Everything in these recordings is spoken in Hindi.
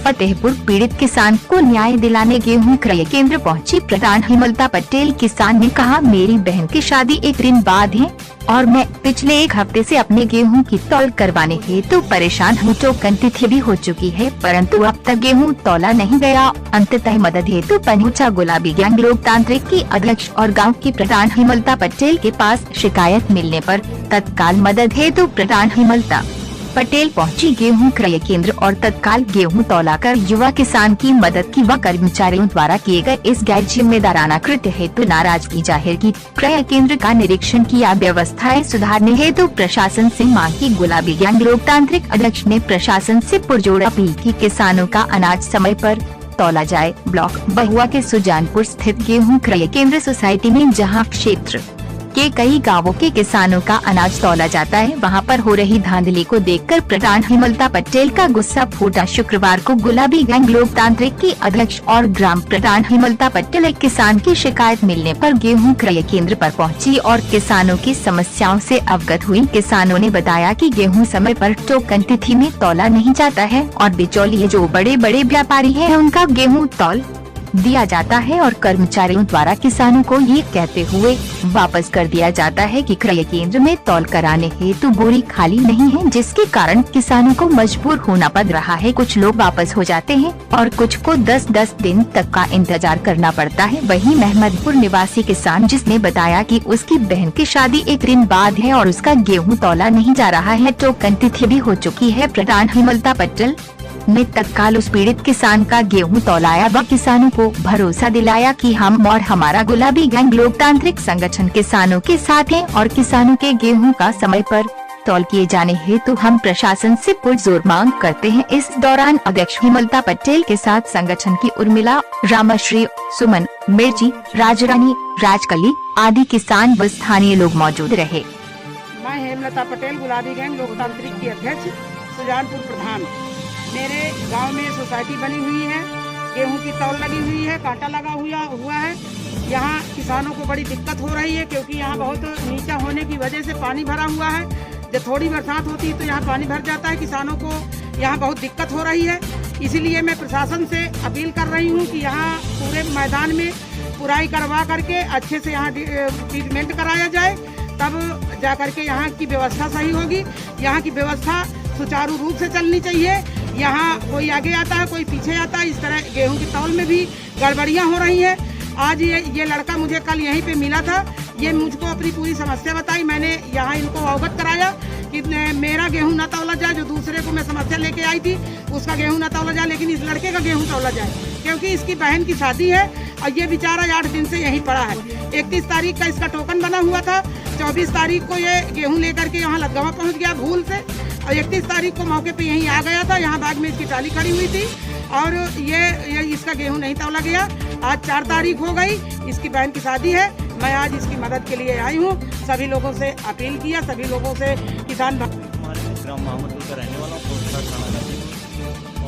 फतेहपुर पीड़ित किसान को न्याय दिलाने गेहूं क्रय केंद्र पहुंची प्रधान हेमलता पटेल। किसान ने कहा, मेरी बहन की शादी एक दिन बाद है और मैं पिछले एक हफ्ते से अपने गेहूं की तौल करवाने हेतु परेशान हूं। टोकन तिथि भी हो चुकी है परंतु अब तक गेहूं तौला नहीं गया। अंततः मदद हेतु पहुंचा गुलाबी गैंग लोकतांत्रिक की अध्यक्ष और गांव की प्रधान हेमलता पटेल के पास। शिकायत मिलने पर तत्काल मदद हेतु प्रधान हेमलता पटेल पहुंची गेहूं क्रय केंद्र और तत्काल गेहूं तौला कर युवा किसान की मदद की व कर्मचारियों द्वारा किए गए इस गैर जिम्मेदाराना कृत्य हेतु नाराजगी जाहिर की। क्रय केंद्र का निरीक्षण किया, व्यवस्थाएं सुधारने हेतु प्रशासन से मांग की। गुलाबी गैंग लोकतांत्रिक अध्यक्ष ने प्रशासन से पुरजोर अपील की, किसानों का अनाज समय पर तौला जाए। ब्लॉक बहुआ के सुजानपुर स्थित गेहूं क्रय केंद्र सोसाइटी में जहां क्षेत्र के कई गांवों के किसानों का अनाज तौला जाता है, वहां पर हो रही धांधली को देखकर प्रधान हेमलता पटेल का गुस्सा फूटा। शुक्रवार को गुलाबी गैंग लोकतांत्रिक की अध्यक्ष और ग्राम प्रधान हेमलता पटेल एक किसान की शिकायत मिलने पर गेहूं क्रय केंद्र पर पहुंची और किसानों की समस्याओं से अवगत हुई। किसानों ने बताया कि गेहूं समय पर टोकन तिथि में तौला नहीं जाता है और बिचौलिए जो बड़े बड़े व्यापारी हैं उनका गेहूं तौल दिया जाता है और कर्मचारियों द्वारा किसानों को ये कहते हुए वापस कर दिया जाता है कि क्रय केंद्र में तौल कराने हेतु बोरी खाली नहीं है, जिसके कारण किसानों को मजबूर होना पड़ रहा है। कुछ लोग वापस हो जाते हैं और कुछ को 10-10 दिन तक का इंतजार करना पड़ता है। वहीं महमदपुर निवासी किसान जिसने बताया कि उसकी बहन की शादी एक दिन बाद है और उसका गेहूँ तौला नहीं जा रहा है, टोकन तिथि भी हो चुकी है। प्रधान हेमलता पटेल ने तत्काल उस पीड़ित किसान का गेहूं तौलाया व किसानों को भरोसा दिलाया कि हम और हमारा गुलाबी गैंग लोकतांत्रिक संगठन किसानों के साथ है और किसानों के गेहूं का समय पर तौल किए जाने हेतु हम प्रशासन से पुरजोर मांग करते हैं। इस दौरान अध्यक्ष हेमलता पटेल के साथ संगठन की उर्मिला, रामश्री, सुमन, मिर्ची, राजरानी, राजकली आदि किसान व स्थानीय लोग मौजूद रहे। मैं हेमलता पटेल गुलाबी गैंग लोकतांत्रिक की अध्यक्ष, सुजानपुर प्रधान। मेरे गांव में सोसाइटी बनी हुई है, गेहूं की तौल लगी हुई है, कांटा लगा हुआ है। यहाँ किसानों को बड़ी दिक्कत हो रही है क्योंकि यहाँ बहुत नीचा होने की वजह से पानी भरा हुआ है। जब थोड़ी बरसात होती है तो यहाँ पानी भर जाता है, किसानों को यहाँ बहुत दिक्कत हो रही है। इसीलिए मैं प्रशासन से अपील कर रही हूँ कि यहाँ पूरे मैदान में पुराई करवा करके अच्छे से यहाँ ट्रीटमेंट कराया जाए, तब जा करके यहाँ की व्यवस्था सही होगी। यहाँ की व्यवस्था सुचारू रूप से चलनी चाहिए। यहाँ कोई आगे आता है, कोई पीछे आता है, इस तरह गेहूं की तौल में भी गड़बड़ियाँ हो रही हैं। आज ये लड़का मुझे कल यहीं पे मिला था, ये मुझको अपनी पूरी समस्या बताई। मैंने यहाँ इनको अवगत कराया कि मेरा गेहूं ना तौला जाए, जो दूसरे को मैं समस्या लेके आई थी उसका गेहूं ना तौला जाए, लेकिन इस लड़के का गेहूं तौला जाए क्योंकि इसकी बहन की शादी है और ये बेचारा 8 दिन से यहीं पड़ा है। 31 तारीख का इसका टोकन बना हुआ था, 24 तारीख को ये गेहूँ लेकर के यहाँ लदगावा पहुँच गया भूल से और 31 तारीख को मौके पे यहीं आ गया था। यहाँ बाग में इसकी ट्राली खड़ी हुई थी और ये इसका गेहूं नहीं तौला गया। आज 4 तारीख हो गई, इसकी बहन की शादी है। मैं आज इसकी मदद के लिए आई हूँ। सभी लोगों से अपील किया, सभी लोगों से किसान हमारे ग्राम मोहम्मदपुर का रहने वाला हूँ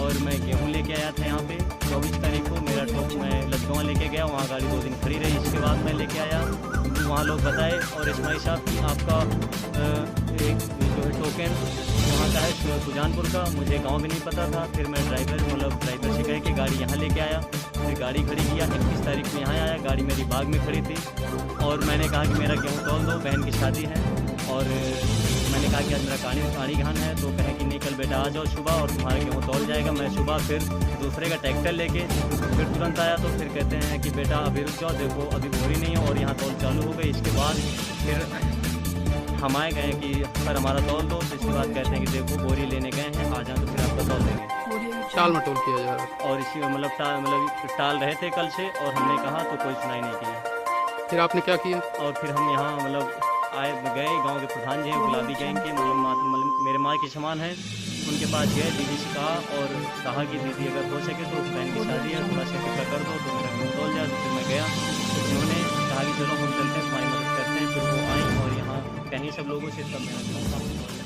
और मैं गेहूँ लेके आया था यहाँ पे 24 तारीख को। मेरा टोक मैं लदगावा लेके गया, वहाँ गाड़ी 2 दिन खड़ी रही। इसके बाद मैं लेके आया तो वहाँ लोग बताए और इस्माइल साहब की आपका एक जो है टोकन वहाँ का है सुजानपुर का, मुझे गांव भी नहीं पता था। फिर मैं ड्राइवर से कह के गाड़ी यहाँ लेके आया, फिर गाड़ी खड़ी किया। 21 तारीख को यहाँ आया, गाड़ी मेरी बाग में खड़ी थी और मैंने कहा कि मेरा गेहूँ तौल दो, बहन की शादी है। और मैंने कहा कि आज मेरा काड़ी गहन है, तो कहे कि नहीं कल बेटा आ जाओ सुबह और तुम्हारा गेहूँ तौल जाएगा। मैं सुबह फिर दूसरे का ट्रैक्टर लेके फिर तुरंत आया तो फिर कहते हैं कि बेटा अभी रुक जाओ, देखो अभी बोरी नहीं है और यहाँ तौल चालू हो गई। इसके बाद फिर हम आए गए कि सर हमारा तौल दो, तो इसके बाद कहते हैं कि देखो बोरी लेने गए हैं, आ जाए तो फिर आपका तौल देंगे। टाल मटोल किया जा रहा है और इसी मतलब टाल रहे थे कल से और हमने कहा तो कोई सुनाई नहीं किया। फिर आपने क्या किया? और फिर हम यहाँ आए गए, गांव के प्रधान जी हैं गुलाबी गैंग के, मतलब मेरे माँ के समान है, उनके पास गए, दीदी से कहा और कहा कि दीदी अगर हो सके तो बहन की शादी है, थोड़ा सा फिक्र कर दो तो मेरा गेहूँ तौल जाए। तो फिर मैं गया, तो उन्होंने कहा कि चलो हम चलते हैं, तुम्हारी मदद करते हैं। फिर वो आई और यहाँ कहीं सब लोगों से तब मेरा गेहूँ